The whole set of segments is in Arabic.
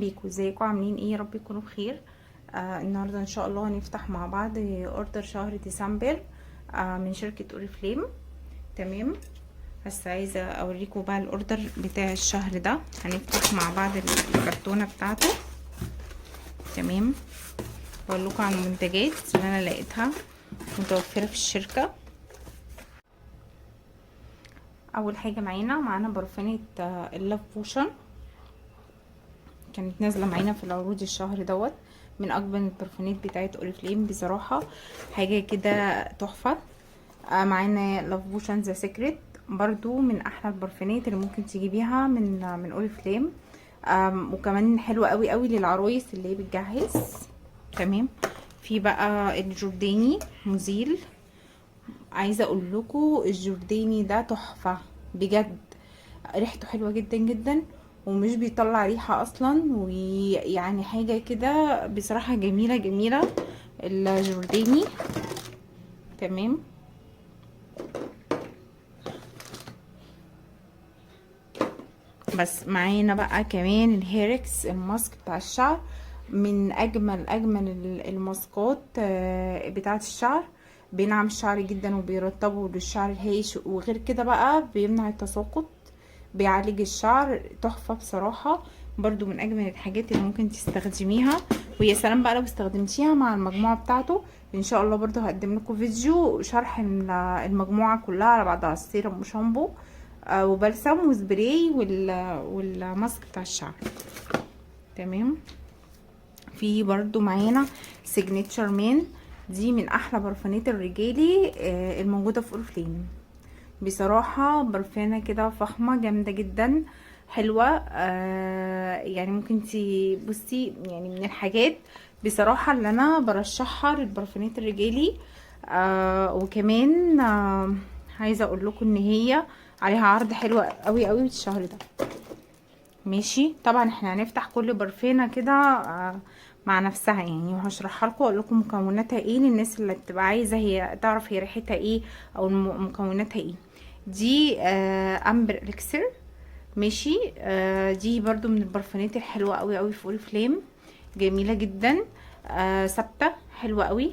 بيكم، ازيكم عاملين ايه؟ يا رب يكونوا بخير. النهارده ان شاء الله هنفتح مع بعض اوردر شهر ديسمبر من شركه اوريفليم. تمام. بس عايزه اوريكم بقى الاوردر بتاع الشهر ده. هنفتح مع بعض الكرتونه بتاعته. تمام. بقول لكم عن المنتجات اللي انا لقيتها متوفره في الشركه. اول حاجه معانا برفانه اللاف بوشن، كانت نازله معانا في العروض الشهر دوت، من اجمل البرفانات بتاعت اوريفليم بصراحه، حاجه كده تحفه. معانا لاف بوشن ذا سيكريت، برضو من احلى البرفانات اللي ممكن تجيبيها من اوريفليم. وكمان حلوه قوي قوي للعرايس اللي هي بتجهز. تمام. في بقى الجورداني مزيل، عايزه اقول لكم الجورداني ده تحفه بجد، ريحته حلوه جدا جدا ومش بيطلع ريحه اصلا، ويعني حاجه كده بصراحه جميله جميله الجورداني. تمام. بس معانا بقى كمان الهيركس الماسك بتاع الشعر، من اجمل الماسكات بتاعه الشعر، بينعم الشعر جدا وبيرطبه للشعر الهايش، وغير كده بقى بيمنع التساقط، بيعالج الشعر، تحفه بصراحه. برضو من اجمل الحاجات اللي ممكن تستخدميها، ويا سلام بقى لو استخدمتيها مع المجموعه بتاعته. ان شاء الله برضو هقدم لكم فيديو شرح المجموعه كلها على بعضها، السيرم وشامبو وبلسم وسبراي والماسك بتاع الشعر. تمام. في برضو معانا سيجنتشر مان، دي من احلى برفانات الرجالي الموجوده في اوريفليم بصراحه، برفانه كده فخمه جامده جدا، حلوه. يعني ممكن بصي، يعني من الحاجات بصراحه اللي انا برشحها للبرفانات الرجالي. وكمان عايزه اقول لكم ان هي عليها عرض حلو قوي قوي الشهر ده. ماشي. طبعا احنا هنفتح كل برفانه كده مع نفسها يعني، وهشرحها لكم واقول لكم مكوناتها ايه للناس اللي بتبقى عايزه هي تعرف هي ريحتها ايه او مكوناتها ايه. دي امبر اليكسير. ماشي. دي برضو من البرفانات الحلوه قوي قوي في اوريفليم، جميله جدا، ثابته حلوه قوي.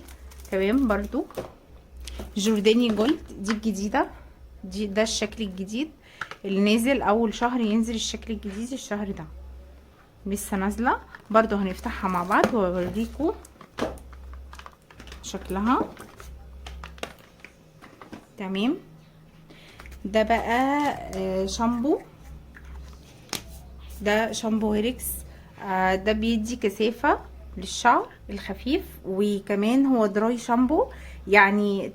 تمام. برضو جورداني جولد، دي الجديده، ده الشكل الجديد اللي نازل، اول شهر ينزل الشكل الجديد الشهر ده، لسه نازله. برضو هنفتحها مع بعض واوريكم شكلها. تمام. ده بقى شامبو، ده شامبو هيركس. ده بيدي كثافه للشعر الخفيف، وكمان هو دراي شامبو، يعني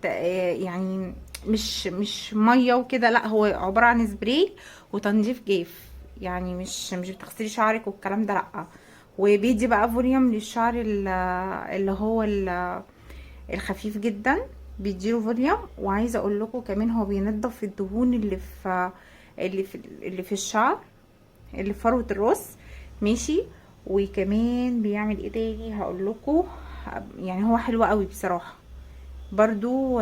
يعني مش ميه وكده، لا هو عباره عن سبراي وتنظيف جاف، يعني مش بتغسلي شعرك والكلام ده، لا. وبيدي بقى فوليوم للشعر اللي هو الخفيف جدا، بيديله فوليوم. وعايزه اقول لكم كمان هو بينضف الدهون اللي في الشعر، اللي في فروه الراس. ماشي. وكمان بيعمل ايه تاني هقول لكم، يعني هو حلو قوي بصراحه. برضو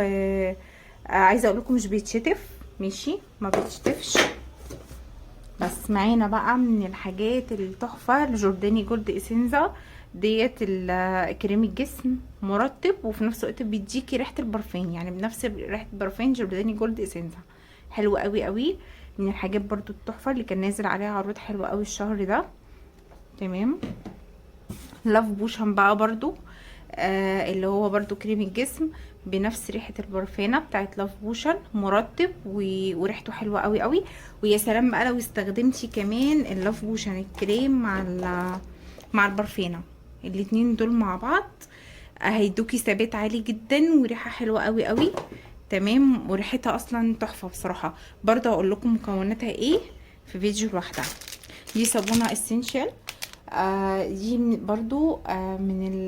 عايزه اقول لكم مش بيتشتف، ماشي، ما بيتشتفش. بس معانا بقى من الحاجات التحفه الجورداني جولد اسينزا، ديت كريم الجسم مرطب، وفي نفس الوقت بيديكي ريحه البرفان، يعني بنفس ريحه البرفان جورداني جولد اسينزا، حلو قوي قوي، من الحاجات برضو التحفه اللي كان نازل عليها عروض حلوه قوي الشهر ده. تمام. لاف بوشن بقى برضو اللي هو برضو كريم الجسم بنفس ريحه البرفانه بتاعت لاف بوشن، مرطب وريحته حلوه قوي قوي. ويا سلام بقى لو استخدمتي كمان اللاف بوشن الكريم مع البرفانه، الاتنين دول مع بعض هيدوكي ثبات عالي جدا وريحه حلوه قوي قوي. تمام. وريحتها اصلا تحفه بصراحه. برضه هقول لكم مكوناتها ايه في فيديو لوحدها. دي صابونه اسينشال، دي برضو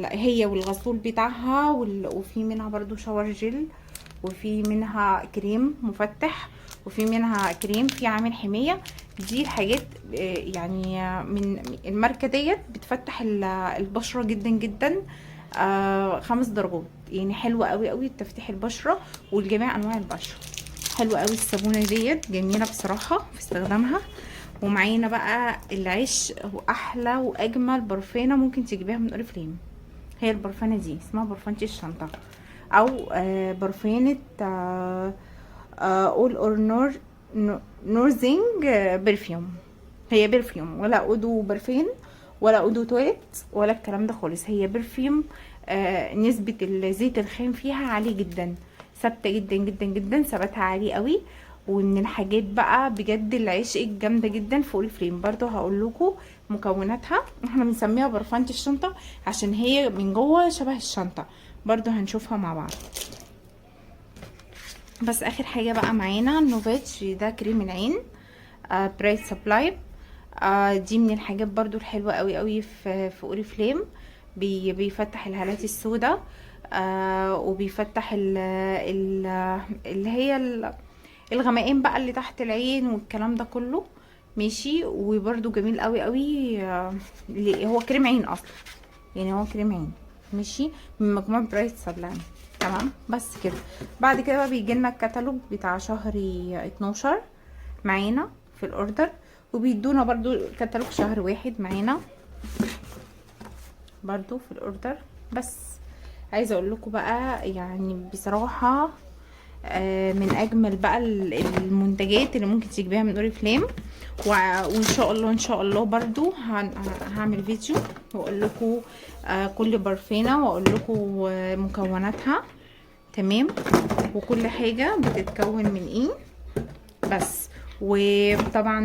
هي والغسول بتاعها وفي منها برضو شاور جل، وفي منها كريم مفتح، وفي منها كريم في عامل حماية. دي الحاجات يعني من الماركة ديت بتفتح البشرة جدا جدا، 5 درجات، يعني حلوة قوي قوي تفتح البشرة ولجميع انواع البشرة. حلوة قوي الصابونة ديت، جميلة بصراحة في استخدامها. ومعانا بقى العش، واحلى واجمل برفانه ممكن تجيبيها من اوريفليم. هي البرفانه دي اسمها برفانه الشنطه، او برفانه اول اور نورزنج برفيوم. هي برفيوم، ولا اودو برفين ولا اودو تويت ولا الكلام ده خالص. هي برفيوم نسبة الزيت الخام فيها عالي جدا، ثابتة جدا جدا جدا، ثباتها عالي قوي. ومن الحاجات بقى بجد العشق الجامدة جدا في اوريفليم. برضو هقول لكم مكوناتها. احنا بنسميها برفانة الشنطة عشان هي من جوه شبه الشنطة، برضو هنشوفها مع بعض. بس اخر حاجة بقى معانا النوفيتش، ده كريم العين برايت سبلاي. دي من الحاجات برضو الحلوة قوي قوي في اوريفليم. بيفتح الهالات السوداء، وبيفتح اللي هي الغمقان بقى اللي تحت العين والكلام ده كله، ماشي. وبرضو جميل قوي قوي. هو كريم عين اصلا، يعني هو كريم عين ماشي من مجموعة برايت سبلاي. تمام، بس كده. بعد كده بقى بيجي لنا الكتالوج بتاع شهر 12 معانا في الاوردر، وبيدونا برضو كتالوج شهر 1 معانا برضو في الاوردر. بس عايزه اقول لكم بقى يعني بصراحه من اجمل بقى المنتجات اللي ممكن تجيبيها من اوريفليم. وان شاء الله ان شاء الله برضو هعمل فيديو واقول لكم كل برفانه، واقول لكم مكوناتها تمام، وكل حاجه بتتكون من ايه. بس وطبعا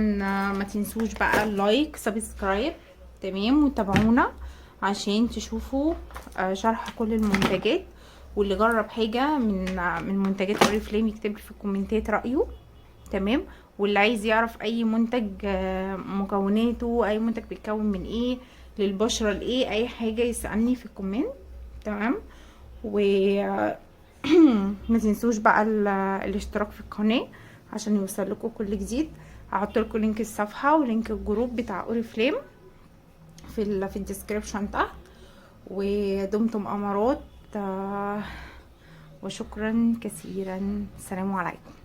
ما تنسوش بقى اللايك سبسكرايب تمام، وتابعونا عشان تشوفوا شرح كل المنتجات. واللي جرب حاجه من منتجات اوريفليم يكتب لي في الكومنتات رايه تمام. واللي عايز يعرف اي منتج مكوناته، اي منتج بيتكون من ايه، للبشره لايه، اي حاجه يسالني في الكومنت تمام. و ما تنسوش بقى الاشتراك في القناه عشان يوصل لكم كل جديد. هحط لكم لينك الصفحه ولينك الجروب بتاع اوريفليم في الديسكريبشن تحت. ودمتم امارات، وشكرا كثيرا. السلام عليكم.